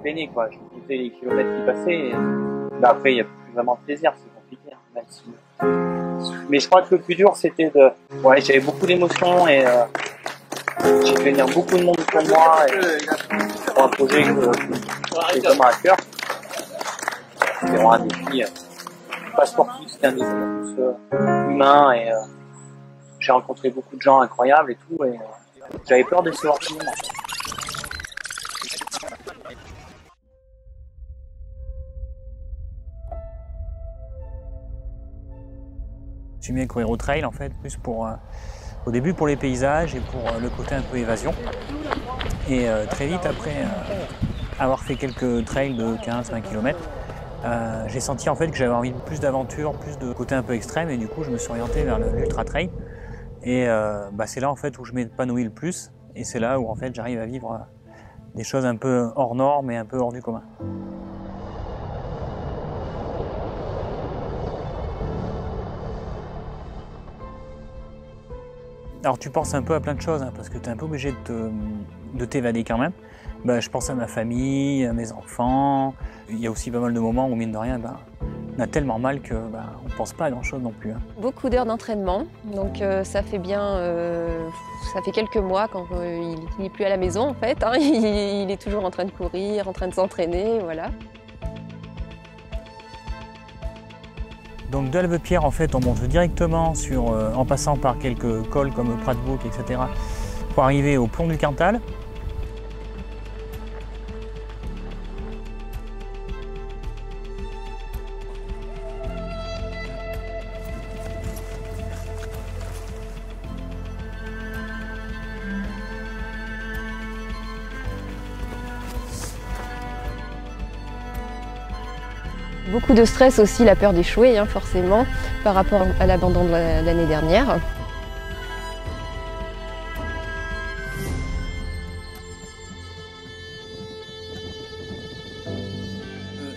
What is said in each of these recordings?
peinais, quoi. Je comptais les kilomètres qui passaient. Et... Bah, après, il n'y a plus vraiment de plaisir, c'est compliqué. Hein, même si... Mais je crois que le plus dur, c'était de... Ouais, j'avais beaucoup d'émotions et j'ai fait venir beaucoup de monde pour moi. Et pour un projet que j'ai vraiment à cœur. C'était vraiment un défi pas sportif, c'était un défi plus humain et j'ai rencontré beaucoup de gens incroyables et tout. Et j'avais peur de décevoir tout le monde. J'ai mis à courir au trail en fait, plus pour, au début pour les paysages et pour le côté un peu évasion. Et très vite après avoir fait quelques trails de 15-20 km, j'ai senti en fait que j'avais envie de plus d'aventure, plus de côté un peu extrême et du coup je me suis orienté vers l'ultra trail. Et c'est là en fait où je m'épanouis le plus et c'est là où en fait j'arrive à vivre des choses un peu hors normes et un peu hors du commun. Alors tu penses un peu à plein de choses, hein, parce que tu es un peu obligé de t'évader quand même. Je pense à ma famille, à mes enfants. Il y a aussi pas mal de moments où, mine de rien, on a tellement mal qu'on ne pense pas à grand chose non plus. Hein. Beaucoup d'heures d'entraînement, donc ça fait bien, ça fait quelques mois quand il n'est plus à la maison en fait. Hein, il est toujours en train de courir, en train de s'entraîner, voilà. Donc de Albepierre, en fait, on monte directement en passant par quelques cols comme Pratbrook, etc., pour arriver au pont du Cantal. Beaucoup de stress aussi, la peur d'échouer, hein, forcément, par rapport à l'abandon de l'année dernière.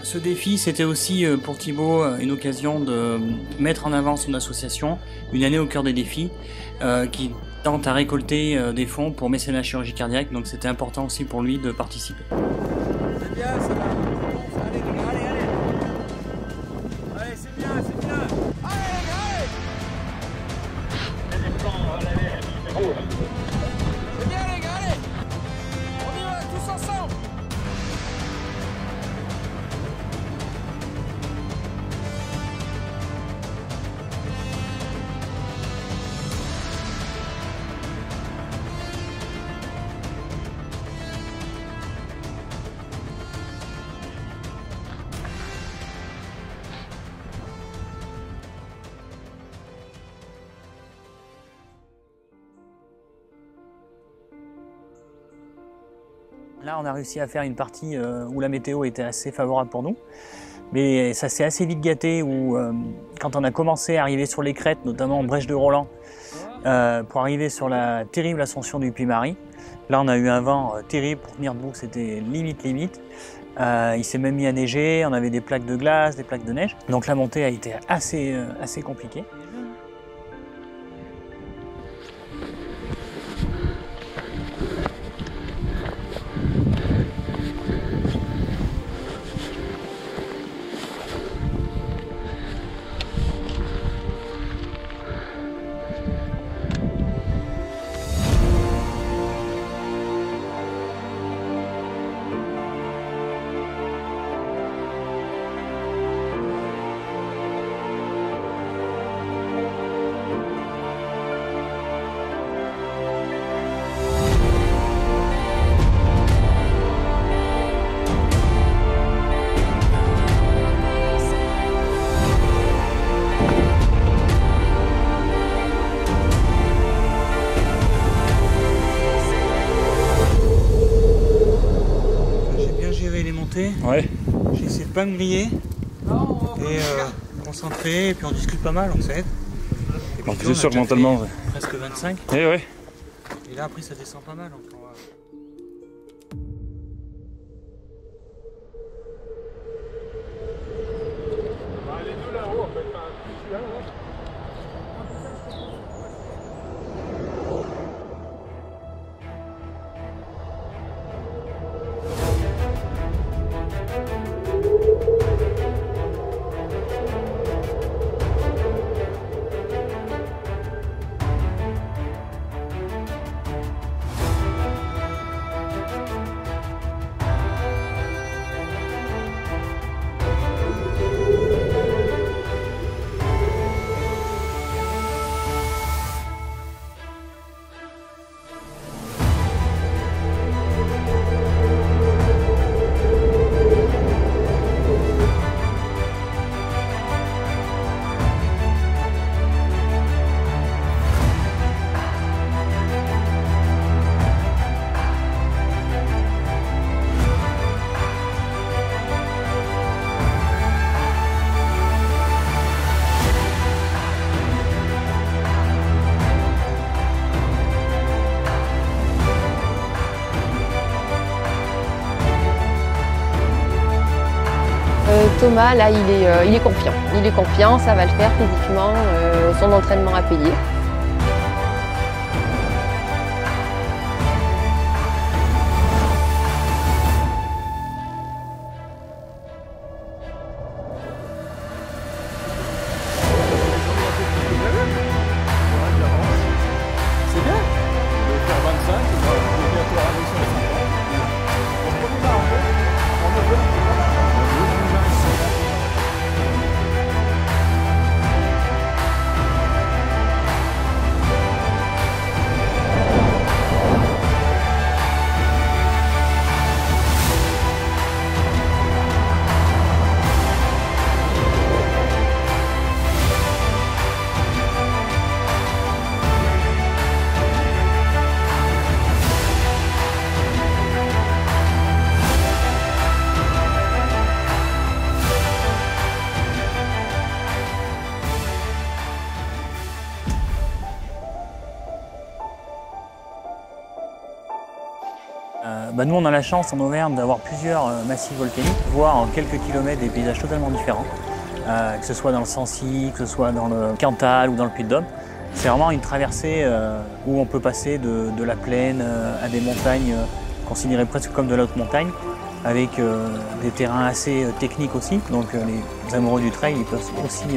Ce défi, c'était aussi pour Thibaut une occasion de mettre en avant son association, Une année au cœur des défis, qui tente à récolter des fonds pour mécénat chirurgie cardiaque, donc c'était important aussi pour lui de participer. C'est bien, ça va. Allez, allez, allez. Allez, c'est bien, c'est bien. Allez, allez. C'est bien, les gars, allez. On y va, tous ensemble. Là, on a réussi à faire une partie où la météo était assez favorable pour nous. Mais ça s'est assez vite gâté où, quand on a commencé à arriver sur les crêtes, notamment en Brèche de Roland, pour arriver sur la terrible ascension du Puy-Marie, là, on a eu un vent terrible pour tenir debout, c'était limite. Il s'est même mis à neiger, on avait des plaques de glace, des plaques de neige. Donc la montée a été assez compliquée. Ouais. J'ai essayé de pas me griller et concentré, et puis on discute pas mal en fait. Bon, c'est sûr que mentalement. Ouais. Presque 25. Et ouais. Et là après ça descend pas mal encore. Thomas, là, il est confiant. Il est confiant, ça va le faire physiquement, son entraînement a payé. C'est bien de faire 25, et bientôt arriver sur les 50. On se promène un peu, on me veut. Nous, on a la chance en Auvergne d'avoir plusieurs massifs volcaniques, voire en quelques kilomètres des paysages totalement différents, que ce soit dans le Sancy, que ce soit dans le Cantal ou dans le Puy-de-Dôme. C'est vraiment une traversée où on peut passer de la plaine à des montagnes considérées presque comme de la haute montagne, avec des terrains assez techniques aussi. Donc les amoureux du trail, ils peuvent aussi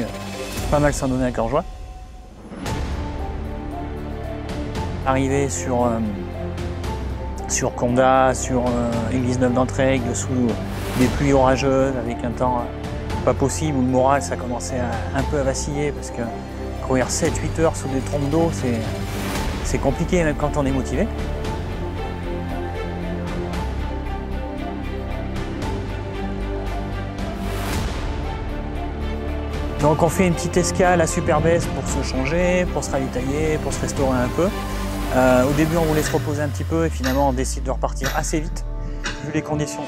pas mal s'en donner à cœur joie. Arriver sur Condat, sur Église-Neuve d'Entraigue, sous des pluies orageuses, avec un temps pas possible, où le moral ça commençait un peu à vaciller, parce que courir 7-8 heures sous des trompes d'eau, c'est compliqué même quand on est motivé. Donc on fait une petite escale à Superbès pour se changer, pour se ravitailler, pour se restaurer un peu. Au début, on voulait se reposer un petit peu et finalement, on décide de repartir assez vite. Vu les conditions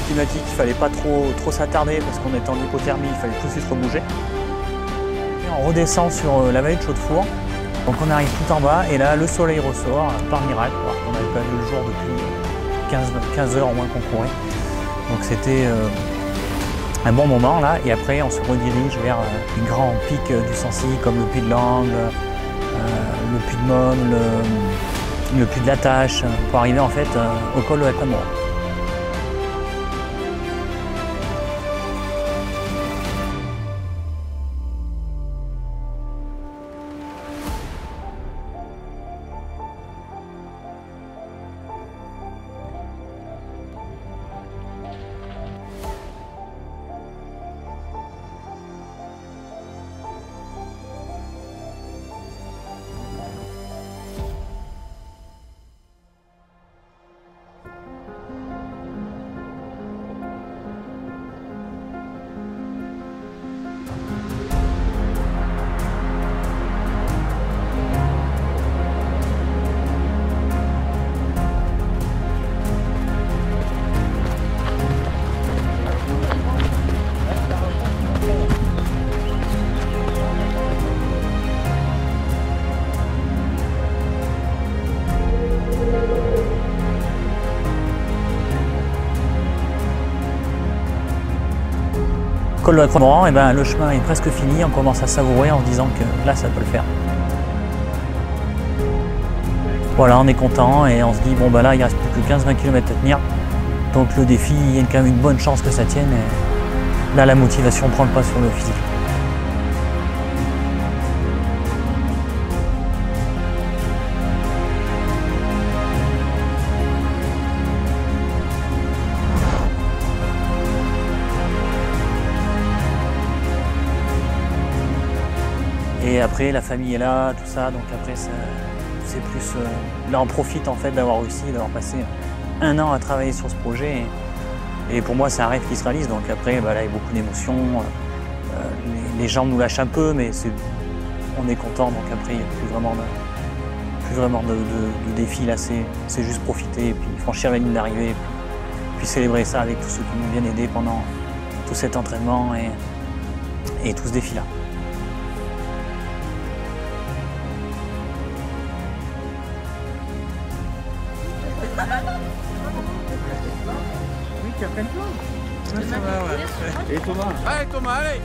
climatiques, il ne fallait pas trop s'attarder parce qu'on était en hypothermie, il fallait tout de suite rebouger. Et on redescend sur la vallée de Chaudefour. Donc on arrive tout en bas et là, le soleil ressort par miracle, alors qu'on n'avait pas vu le jour depuis 15 heures au moins qu'on courait. Donc c'était un bon moment là. Et après, on se redirige vers les grands pics du Sancy comme le Puy de Langle, le Puy de Môme, le Puy de la Tâche, pour arriver en fait au col de la Camorra. Col de la Croix-Morand, et le chemin est presque fini, on commence à savourer en se disant que là ça peut le faire. Voilà, on est content et on se dit bon là il reste plus que 15-20 km à tenir. Donc le défi, il y a quand même une bonne chance que ça tienne. Et là la motivation prend le pas sur le physique. Et après, la famille est là, tout ça, donc après, c'est plus... là, on profite en fait d'avoir réussi, d'avoir passé 1 an à travailler sur ce projet. Et pour moi, c'est un rêve qui se réalise. Donc après, là, il y a beaucoup d'émotions. Les jambes nous lâchent un peu, mais on est content. Donc après, il n'y a plus vraiment de défi. Là, c'est juste profiter et puis franchir la ligne d'arrivée. Puis célébrer ça avec tous ceux qui nous viennent aider pendant tout cet entraînement et tout ce défi-là. Oui, tu as plein de plans. Et Thomas. Allez Thomas, allez.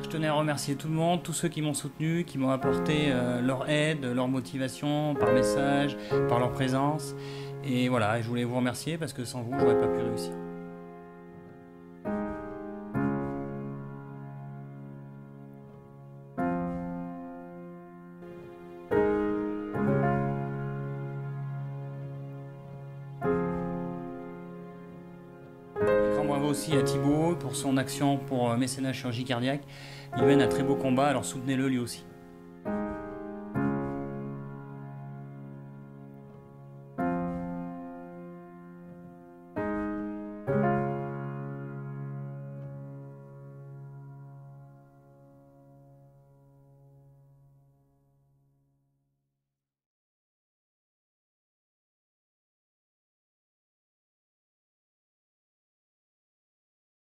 Je tenais à remercier tout le monde, tous ceux qui m'ont soutenu, qui m'ont apporté leur aide, leur motivation, par message, par leur présence. Et voilà, je voulais vous remercier parce que sans vous, j'aurais pas pu réussir. Bravo aussi à Thibaut pour son action pour mécénat chirurgie cardiaque. Il mène un très beau combat, alors soutenez-le lui aussi.